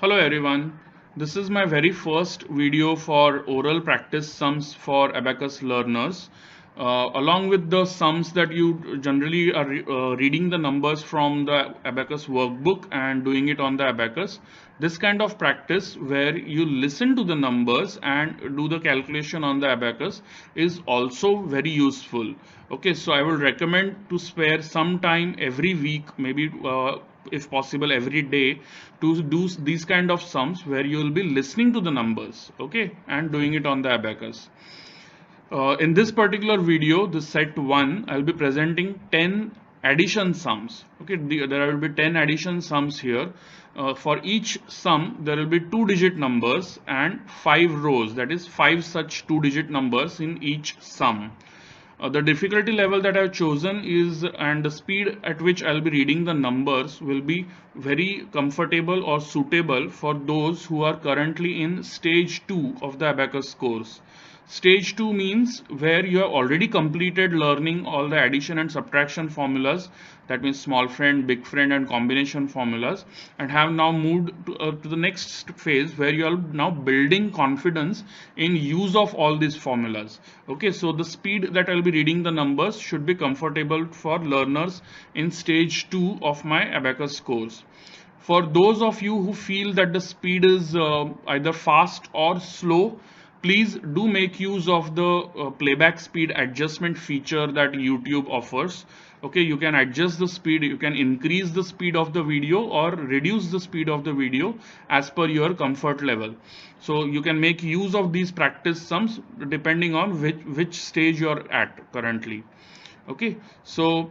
Hello everyone, this is my very first video for oral practice sums for Abacus learners. Along with the sums that you generally are reading the numbers from the Abacus workbook and doing it on the Abacus. This kind of practice where you listen to the numbers and do the calculation on the Abacus is also very useful. Okay, so I will recommend to spare some time every week, maybe if possible every day, to do these kind of sums where you will be listening to the numbers, okay, and doing it on the Abacus. In this particular video, the set 1, I'll be presenting 10 addition sums. Okay, there will be 10 addition sums here. For each sum, there will be 2-digit numbers and 5 rows, that is 5 such 2-digit numbers in each sum. The difficulty level that I've chosen is, and the speed at which I'll be reading the numbers will be very comfortable or suitable for those who are currently in stage 2 of the Abacus course. Stage 2 means where you have already completed learning all the addition and subtraction formulas, that means small friend, big friend and combination formulas, and have now moved to the next phase where you are now building confidence in use of all these formulas. Okay, so the speed that I'll be reading the numbers should be comfortable for learners in stage 2 of my Abacus course. For those of you who feel that the speed is either fast or slow, please do make use of the playback speed adjustment feature that YouTube offers. Okay, you can adjust the speed, you can increase the speed of the video or reduce the speed of the video as per your comfort level. So you can make use of these practice sums depending on which stage you are at currently. Okay, so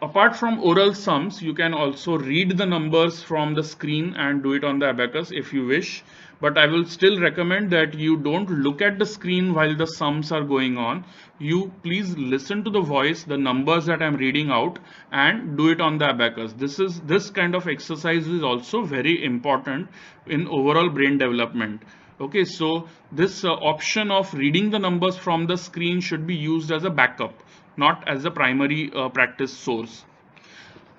apart from oral sums, you can also read the numbers from the screen and do it on the Abacus if you wish. But I will still recommend that you don't look at the screen while the sums are going on. You please listen to the voice, the numbers that I'm reading out, and do it on the Abacus. This kind of exercise is also very important in overall brain development. Okay, so this option of reading the numbers from the screen should be used as a backup, not as a primary practice source.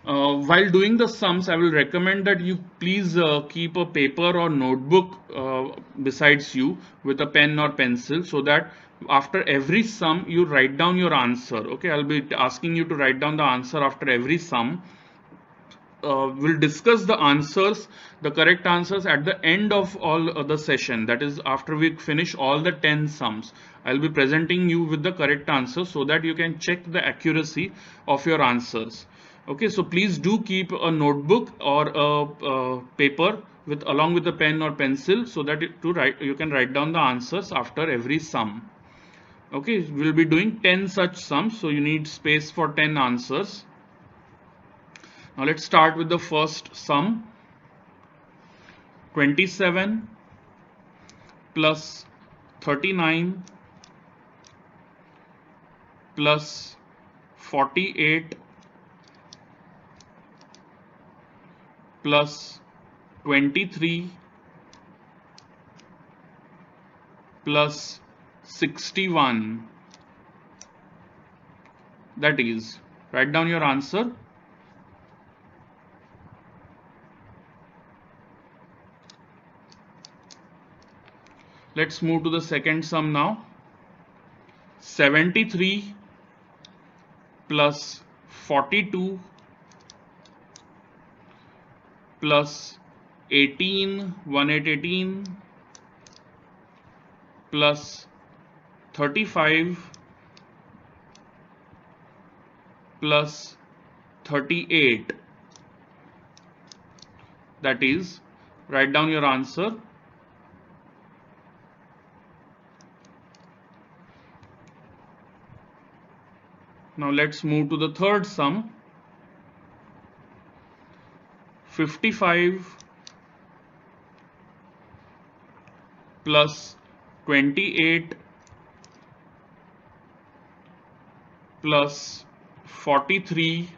While doing the sums, I will recommend that you please keep a paper or notebook besides you with a pen or pencil, so that after every sum you write down your answer. Okay, I'll be asking you to write down the answer after every sum. We'll discuss the answers, the correct answers at the end of all the session. That is, after we finish all the 10 sums, I'll be presenting you with the correct answer so that you can check the accuracy of your answers. Okay, so please do keep a notebook or a paper with along with a pen or pencil so that you can write down the answers after every sum. Okay, we'll be doing 10 such sums, so you need space for 10 answers. Now let's start with the first sum. 27 plus 39 plus 48 plus 23 plus 61. That is, write down your answer. Let's move to the second sum now. 73 plus 42 plus 18, 1818 plus 35 plus 38. That is, write down your answer. Now let's move to the third sum. 55 plus 28 plus 43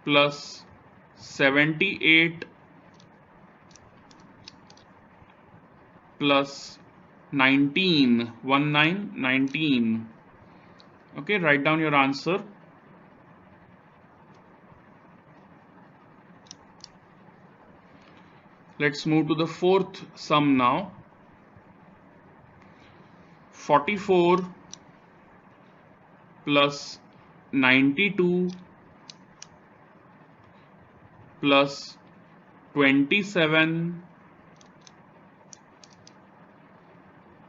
plus 78 plus 19, 19. Okay, write down your answer. Let's move to the fourth sum now. 44 plus 92 plus 27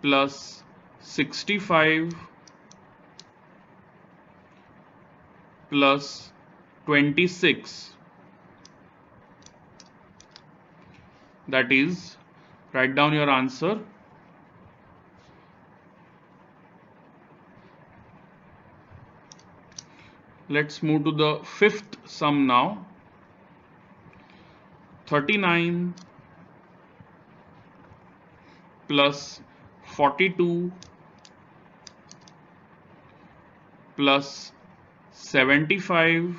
plus 65 plus 26. That is, write down your answer. Let's move to the fifth sum now. 39 plus 42 plus 75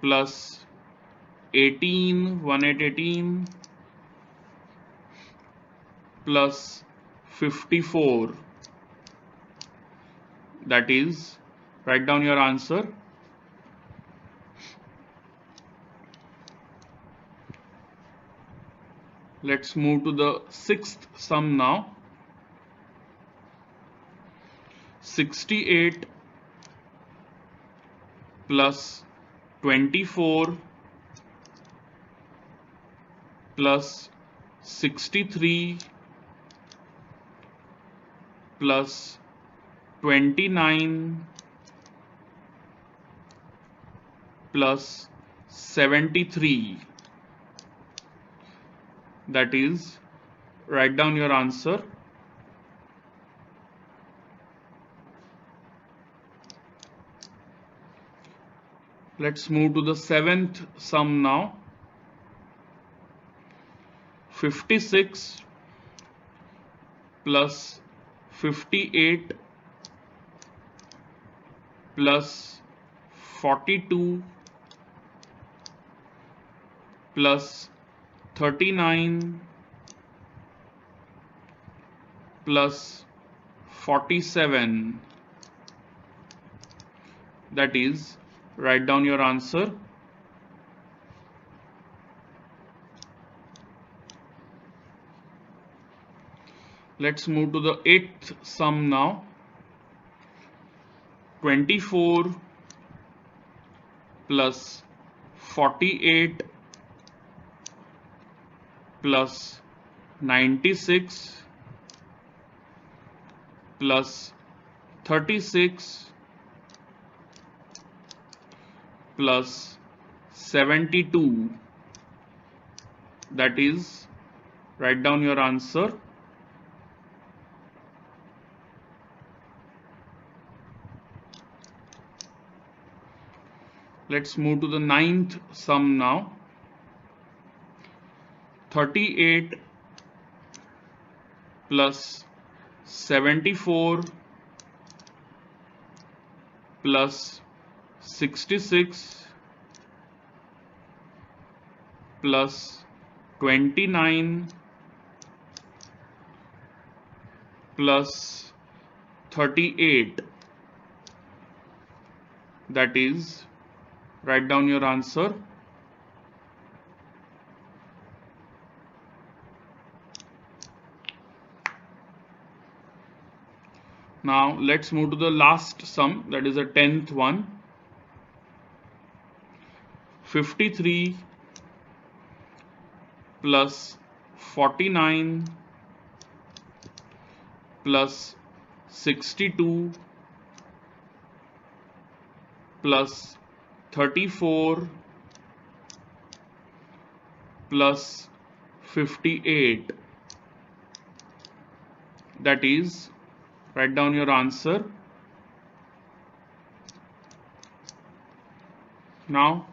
plus 18 plus 54. That is, write down your answer. Let's move to the sixth sum now. 68 plus 24 plus 63 plus 29 plus 73. That is, write down your answer. Let's move to the seventh sum now. 56 plus 58 plus 42 plus 39 plus 47. That is, write down your answer. Let's move to the eighth sum now. 24 plus 48 plus 96 plus 36 plus 72. That is, write down your answer. Let's move to the ninth sum now. 38 plus 74 plus 66 plus 29 plus 38. That is, write down your answer. Now let's move to the last sum, that is the 10th one. 53 plus 49 plus 62 plus 34 plus 58. That is, write down your answer. Now,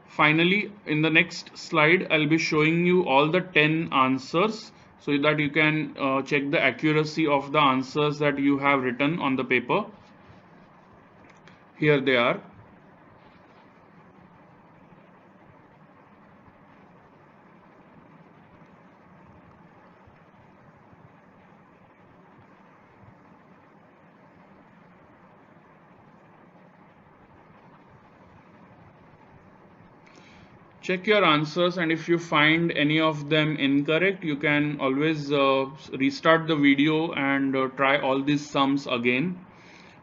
finally, in the next slide, I'll be showing you all the 10 answers so that you can check the accuracy of the answers that you have written on the paper. Here they are. Check your answers, and if you find any of them incorrect, you can always restart the video and try all these sums again.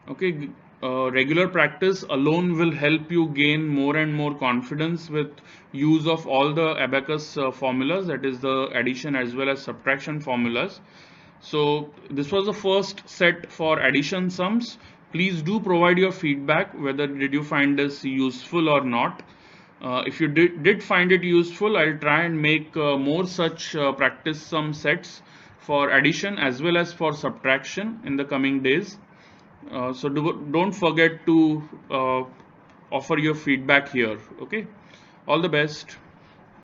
Okay, regular practice alone will help you gain more and more confidence with use of all the abacus formulas, that is the addition as well as subtraction formulas. So this was the first set for addition sums. Please do provide your feedback whether did you find this useful or not. If you did find it useful, I'll try and make more such practice sum sets for addition as well as for subtraction in the coming days. So don't forget to offer your feedback here. Okay, all the best.